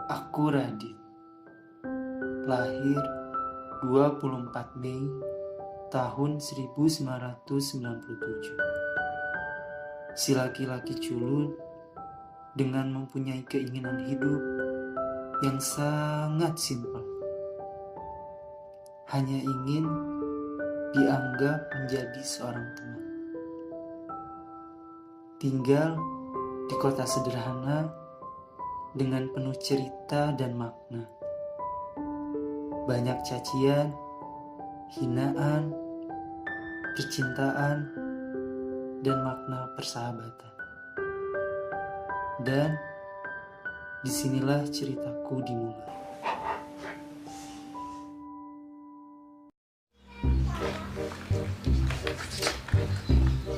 Aku Radit, lahir 24 Mei tahun 1997. Si laki-laki culun dengan mempunyai keinginan hidup yang sangat simpel. Hanya ingin dianggap menjadi seorang teman. Tinggal di kota sederhana dengan penuh cerita dan makna. Banyak cacian, hinaan, percintaan, dan makna persahabatan. Dan disinilah ceritaku dimulai.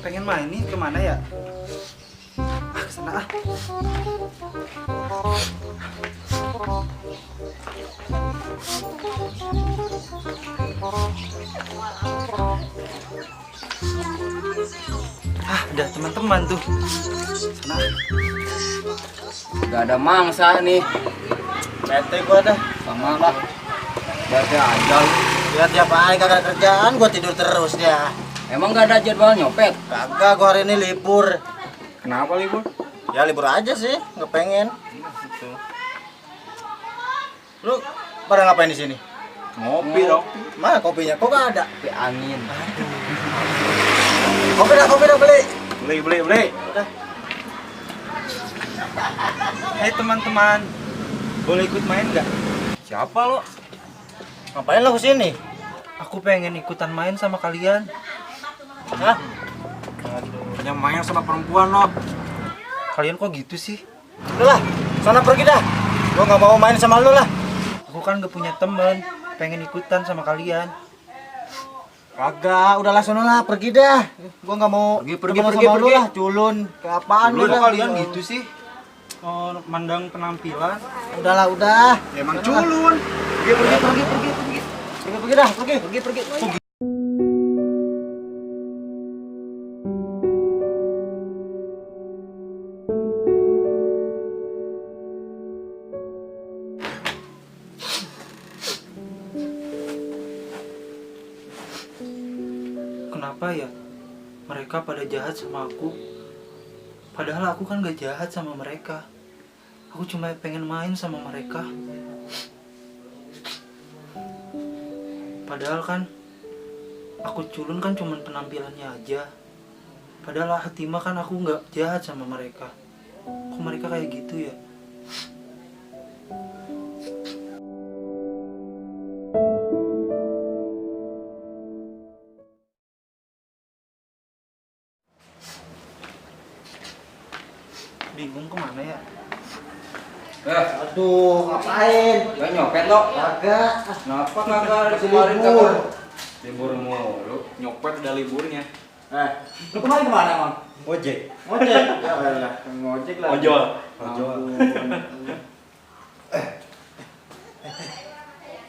Pengen main nih, kemana ya? Kesana ah. Ada teman-teman tuh. Sana. Gak ada mangsa nih. Bete gua dah. Sama lah. Bete aja. Lihat tiap hari kagak kerjaan, gua tidur terus dia. Emang gak ada jadwal nyopet? Kagak, gua hari ini libur. Kenapa libur? Ya libur aja sih, nggak pengen. Gitu. Lu pada ngapain di sini? Ngopi dong. Mana kopinya? Kok gak ada? Kopi angin. Kopi dah beli. Beli. Udah. Hai teman-teman, boleh ikut main nggak? Siapa lo? Ngapain lo kesini? Aku pengen ikutan main sama kalian. Hah? Hanya main sama perempuan lo. Kalian kok gitu sih? Udah lah, sana pergi dah. Gua nggak mau main sama lu lah. Aku kan gak punya temen, pengen ikutan sama kalian. Kagak, udahlah sono lah, pergi dah. Gua nggak mau Pergi, sama lu pergi. lah, culun. Kapan Lu lu dah? kalian gitu sih? Oh, mandang penampilan. Udahlah, udah. Emang culun. Pergi dah, pergi. Kenapa ya mereka pada jahat sama aku? Padahal aku kan gak jahat sama mereka. Aku cuma pengen main sama mereka. Padahal kan aku culun kan cuma penampilannya aja. Padahal hati mah kan aku gak jahat sama mereka. Kok mereka kayak gitu ya? Bingung kemana ya? Aduh, ngapain? Gak nyopet lo? Kagak. Kenapa kagak Masih kemarin libur. kagak? Libur mulu. Nyopet udah liburnya. Lu kemarin kemana emang? Ojek. Ojek. Ya elah, ngojek lah. Ojol.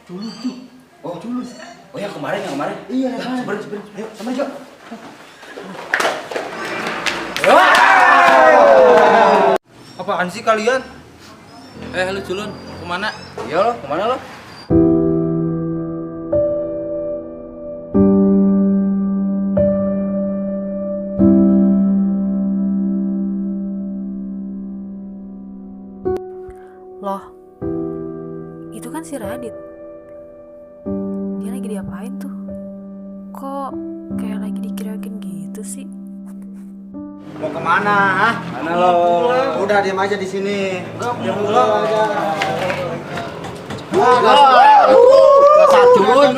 Culun. Oh, culun. Oh ya kemarin. Iya, Sebenernya. Ayo, sama aja. Apaan sih kalian? Lu culun, kemana? Iya lo, kemana lo? Loh, itu kan si Radit. Dia lagi diapain tuh? Kok kayak lagi dikirain gitu sih? Mau kemana? Hah? Mana lo? Udah diam aja di sini. Diam aja. Culun.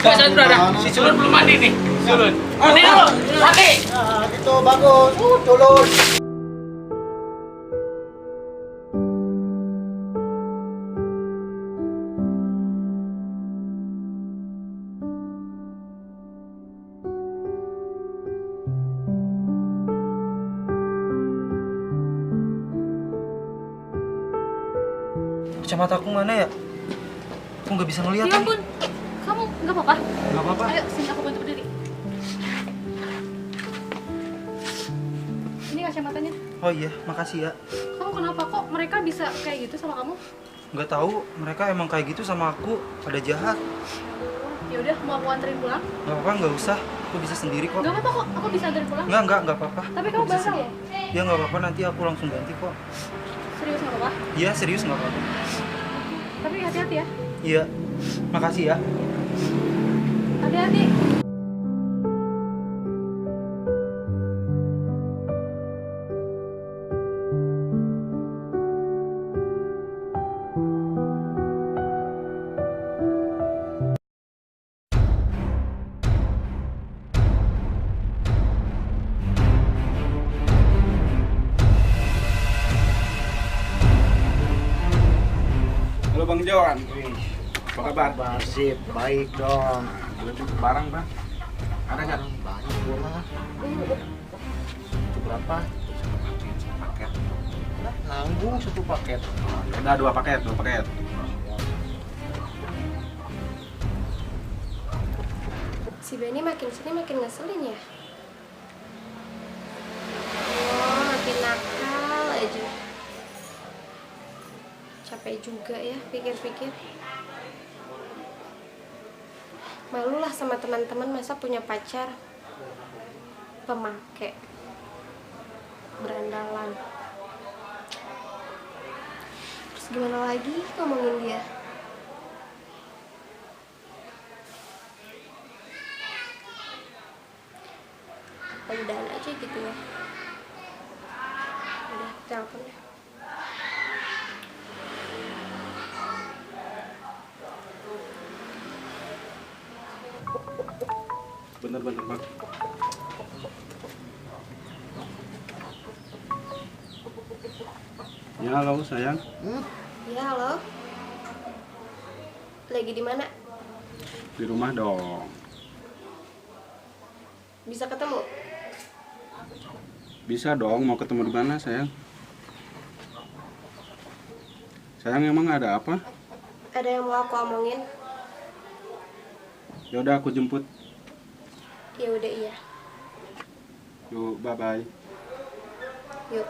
Saya udah ada. Si culun belum mandi nih. Culun. Mandi dulu. Mandi. Nah, gitu bagus. Culun. Kacamata aku mana ya? Aku nggak bisa ngeliat. Ya ampun, kamu nggak apa-apa? Nggak apa-apa. Ayo, sini aku bantu berdiri. Ini kacamatanya. Oh iya, makasih ya. Kamu kenapa kok mereka bisa kayak gitu sama kamu? Nggak tahu, mereka emang kayak gitu sama aku, pada jahat. Ya udah, mau aku anterin pulang? Nggak apa-apa, nggak usah. Aku bisa sendiri kok. Nggak apa-apa kok, aku bisa anterin pulang. Nggak apa-apa. Tapi Aku kamu bisa basah sendiri. loh. Ya nggak apa-apa, nanti aku langsung ganti kok. Serius nggak apa-apa? Iya serius nggak apa-apa. Tapi hati-hati ya. Iya, makasih ya. Hati-hati. Halo Bang Jon. Apa kabar? Sip, baik dong. Belum barang Bang. Ada nggak? Banyak gua mah. Itu berapa? Paket. Nah, nanggung satu paket. Udah 2 paket, 2 paket. Si Benny makin sini makin ngeselin ya. Oh, makin nakal aja. Capek juga ya pikir-pikir. Malulah sama teman-teman masa punya pacar pemakai berandalan. Terus gimana lagi ngomongin dia? Udahan aja gitu ya. Udah, telepon deh. Bener-bener Bang. Ya halo sayang. Ya, halo. Lagi di mana? Di rumah dong. Bisa ketemu? Bisa dong, mau ketemu di mana sayang? Sayang emang ada apa? Ada yang mau aku omongin? Ya udah aku jemput. Ya udah iya. Yuk, bye-bye. Yuk.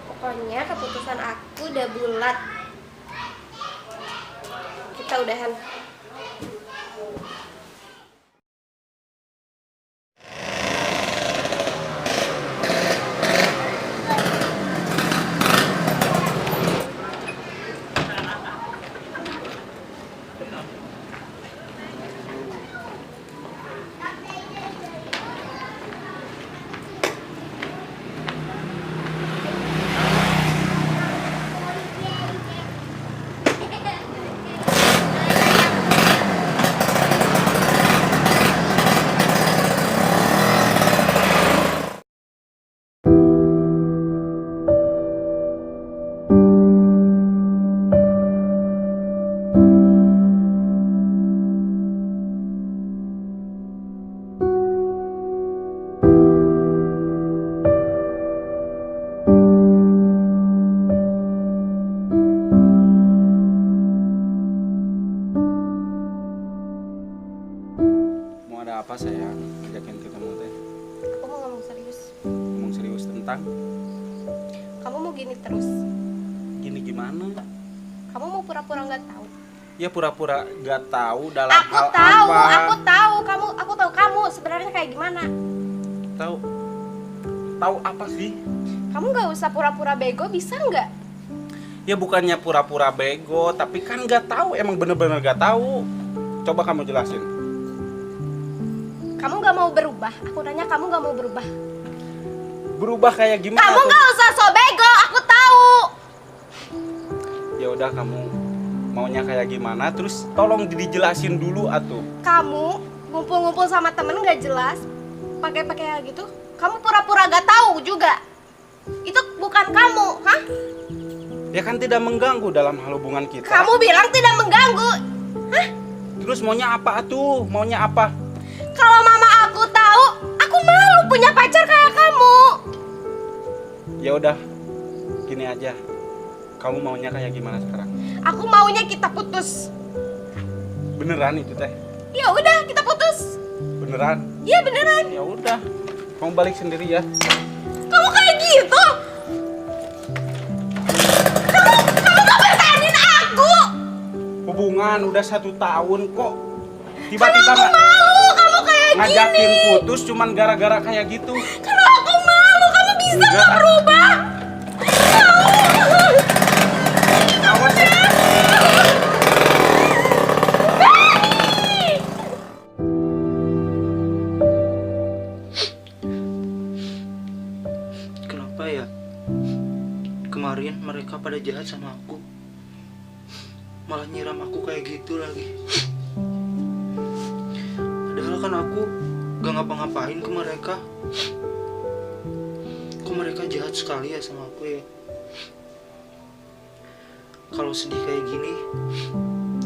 Pokoknya keputusan aku udah bulat. Kita udahan. Mau ada apa sayang? Ajakin ketemu teh. Aku mau ngomong serius. Ngomong serius tentang Kamu mau gini terus? gini gimana? Kamu mau pura-pura nggak tahu? Ya pura-pura gak tahu dalam Aku hal tahu, apa. aku tahu kamu sebenarnya kayak gimana. Tahu. Tahu apa sih? Kamu nggak usah pura-pura bego, bisa nggak? Ya bukannya pura-pura bego, tapi kan gak tahu, emang bener-bener gak tahu. Coba kamu jelasin. Kamu nggak mau berubah. Aku nanya kamu nggak mau berubah. Berubah kayak gimana? Kamu tuh? nggak usah so bego, aku tahu. Ya udah kamu maunya kayak gimana? Terus tolong dijelasin dulu atuh. Kamu ngumpul-ngumpul sama temen nggak jelas, pakai-pakai kayak gitu. Kamu pura-pura gak tahu juga. Itu bukan kamu, hah? Ya kan tidak mengganggu dalam hal hubungan kita. Kamu bilang tidak mengganggu. Hah? Terus maunya apa atuh? Maunya apa? Kalau mama aku tahu, aku malu punya pacar kayak kamu. Ya udah, gini aja. Kamu maunya kayak gimana sekarang? Aku maunya kita putus. Beneran itu teh? Ya udah, kita putus. Beneran? Iya beneran. Ya udah, kamu balik sendiri ya. Kamu kayak gitu. Kamu gak pertahanin aku. Hubungan udah 1 tahun kok. Tiba-tiba Aku malu kamu kayak ngajakin gini. putus cuman gara-gara kayak gitu. Karena aku malu, kamu bisa Enggak. gak berubah? Awas ya. Kenapa ya? Kemarin mereka pada jahat sama aku. Malah nyiram aku kayak gitu lagi. Padahal kan aku gak ngapa-ngapain ke mereka. Kok mereka jahat sekali ya sama aku ya? Kalau sedih kayak gini,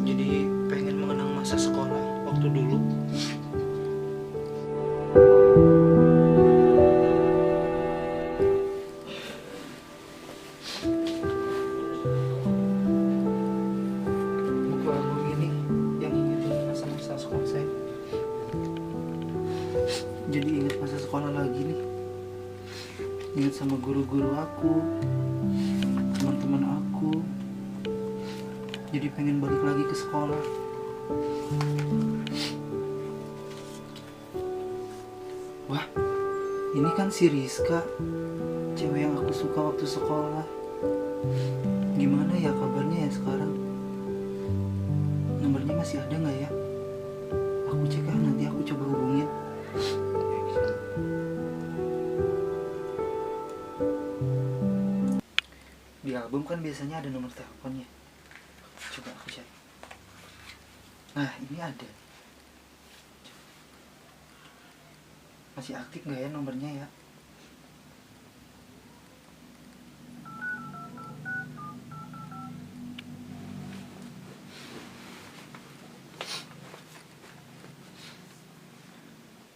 jadi pengen mengenang masa sekolah waktu dulu. Buku album ini yang ingetin masa-masa sekolah saya. Jadi ingat masa sekolah lagi nih. Ingat sama guru-guru aku, teman-teman aku. Jadi pengen balik lagi ke sekolah. Wah, ini kan si Rizka, cewek yang aku suka waktu sekolah. Gimana ya kabarnya ya sekarang? Nomornya masih ada nggak ya? Aku cek ah, nanti aku coba hubungin. Di album kan biasanya ada nomor teleponnya. Coba aku cek. Nah, ini ada. Masih aktif nggak ya nomornya ya?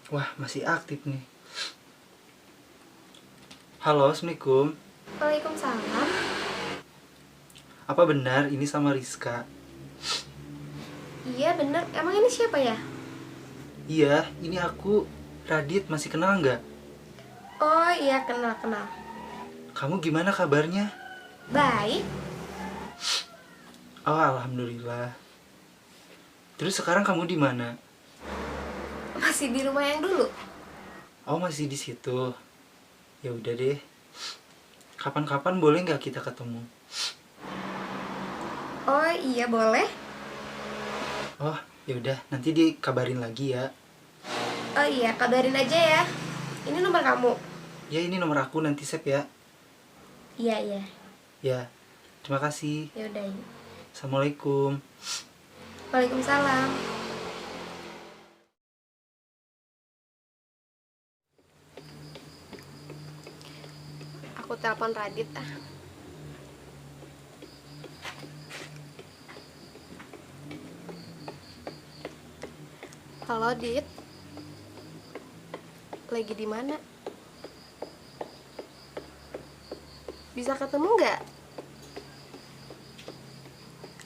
Wah, masih aktif nih. Halo, Assalamualaikum. Waalaikumsalam. Apa benar ini sama Rizka? Iya bener, emang ini siapa ya? Iya, ini aku, Radit. Masih kenal nggak? Oh iya, kenal. Kamu gimana kabarnya? Baik. Oh, alhamdulillah. Terus sekarang kamu di mana? Masih di rumah yang dulu. Oh, masih di situ. Ya udah deh. Kapan-kapan boleh nggak kita ketemu? Oh iya boleh. Oh, ya udah. Nanti dikabarin lagi ya. Oh iya, kabarin aja ya. Ini nomor kamu. Ya, ini nomor aku. Nanti save ya. Iya. Ya. Terima kasih. Ya udah. Assalamualaikum. Waalaikumsalam. Aku telepon Radit ah. Halo Dit. Lagi di mana? Bisa ketemu nggak?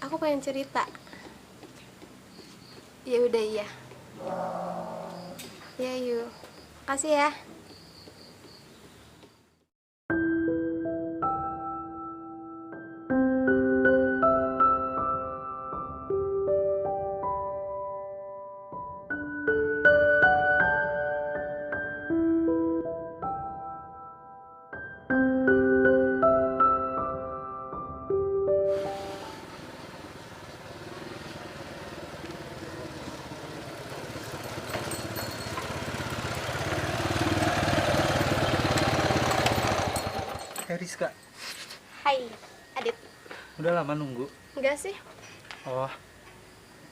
Aku pengen cerita. Ya udah iya. Ya yuk. Makasih ya. Rizka, Hai, Adit. udah lama nunggu. Enggak sih? Oh,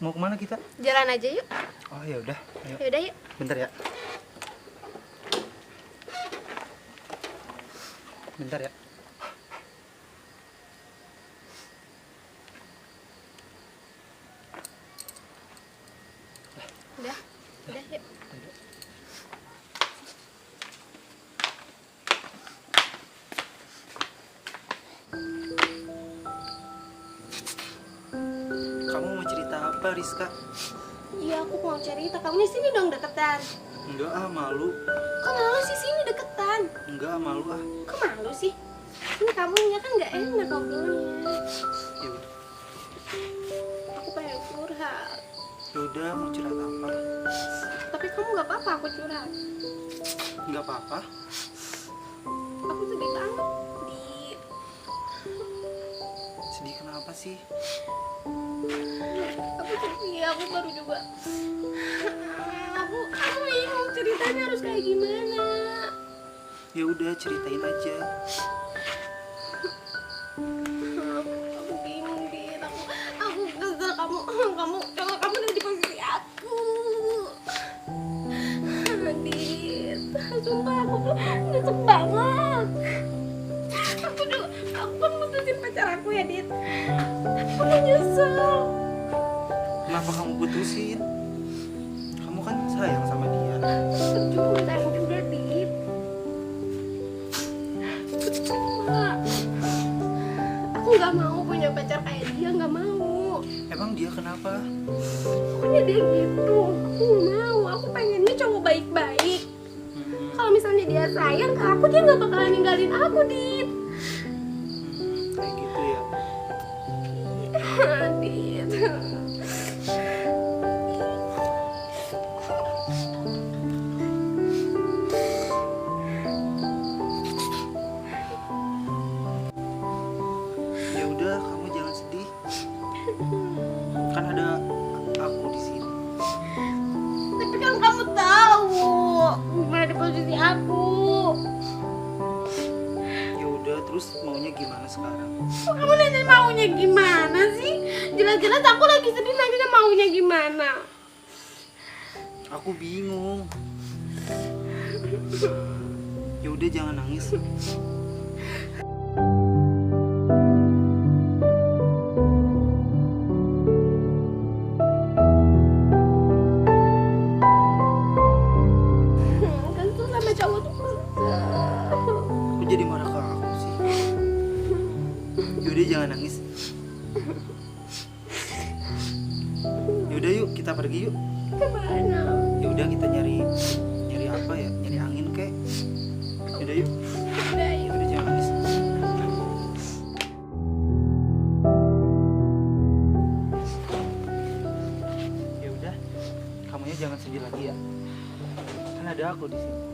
mau kemana kita? Jalan aja yuk. Oh, ya udah. Ayo. Yaudah yuk. Bentar ya. Bentar ya. Udah yuk. Kamu mau cerita apa, Rizka? Iya, aku mau cerita. Kamu di sini dong deketan. Enggak ah, malu. Kok malu sih, sini deketan. Enggak ah, malu ah. Kok malu sih? Ini kamunya kan nggak enak ngobrolnya. Ya udah. Aku pengen curhat. Ya udah, mau curhat apa? Tapi kamu nggak apa-apa aku curhat. Enggak apa-apa. Aku sedih banget. Sedih kenapa sih? Aku sedih, aku baru juga. Aku bingung ceritanya harus kayak gimana. Ya udah, ceritain aja. Aku bingung, Dit. Aku kesel kamu ada di posisi aku. Dit, sumpah aku tuh nyesek banget. Aku kan mutusin pacar aku ya, Dit. Tapi aku nyesel. Kenapa kamu putusin? Kamu kan sayang sama dia. Percuma sayang juga, Dit. Percuma. Aku nggak mau punya pacar kayak dia, nggak mau. Emang dia kenapa? Pokoknya dia gitu. Aku nggak mau. Aku pengennya cowok baik-baik. Kalau misalnya dia sayang ke aku, dia nggak bakalan ninggalin aku, Dit. Kayak gitu ya. Dit. Ya udah, kamu jangan sedih. Kan ada aku di sini. Tapi kan kamu tahu gimana di posisi aku. Ya udah, terus maunya gimana sekarang? Kok kamu nanya maunya gimana sih? Jelas-jelas aku lagi sedih, nanya maunya gimana. Aku bingung. Ya udah, jangan nangis. Kesel sama cowok tuh kesel. Kok jadi marah ke aku sih? Ya udah, jangan nangis. Ya udah, yuk kita pergi yuk. Kemana? Ya udah, kita nyari apa ya? Nyari angin kek. Ya udah yuk. Udah, Ya yuk. udah, jangan nangis. Ya udah, kamunya jangan sedih lagi ya. Kan ada aku di sini.